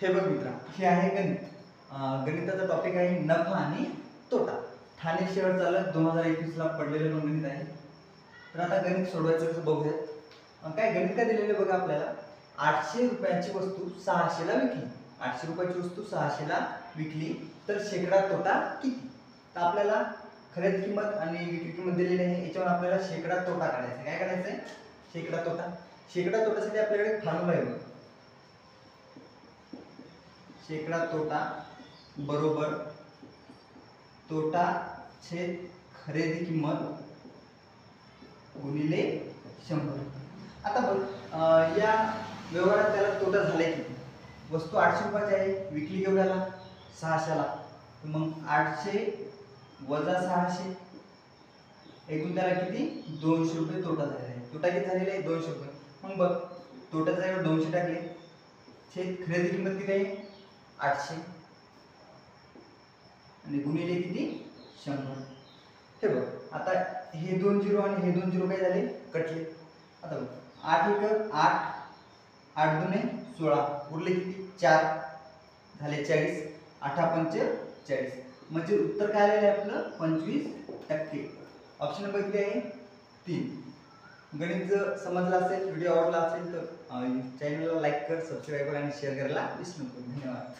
हे बघ मित्रा, हे आहे गणित. गणिताचा टॉपिक आहे नफा आणि तोटा. ठाणे शहर चालक 2021 ला पडलेलं गणित आहे. तर आता गणित सोडवायचं कसं बघूयात. काय गणित काय दिलेलं बघा आपल्याला. 800 रुपयाची वस्तू 600 ला विकली. 800 रुपयाची वस्तू 600 ला विकली तर शेकडा तोटा किती. तर आपल्याला खरेदी किंमत आणि विक्री किंमत दिलेली आहे. याच्यावर आपल्याला शेकडा तोटा काढायचा. काय काढायचं आहे? शेकडा तोटा. शेकडा तोट्यासाठी आपल्याकडे फॉर्म्युला आहे. शेकडा तोटा बरोबर तोटा छेद खरेदी किंमत गुणिले 100. आता बघ, या व्यवहारात त्याला तोटा झालाय किती. वस्तू 800 रुपयाची आहे, विकली केवढ्याला? 600 ला. मग 800 वजा 600 एकूण त्याला किती? 200 रुपये तोटा झालेला आहे. तोटा किती झालेला आहे? 200 रुपये. मग बघ, तोट्याच्या जागेवर 200 टाकले, छेद खरेदी किंमत किती आहे? 800 आणि गुणिले किती? 100. हे बघ, आता हे 2 झिरो आणि हे 2 झिरो काय झाले? कटले. आता बघ, 8 एक 8, 8 दुने 16, उरले किती? 4 झाले 40, 8 पंच 40. म्हणजे उत्तर काय आलेलं आहे आपलं? 25%. ऑप्शन नंबर किती आहे? 3. गणित जर समजलं असेल, व्हिडिओ आवडला असेल तर चॅनलला लाईक कर, सबस्क्राईब कर आणि शेअर करायला विसरू नको. धन्यवाद.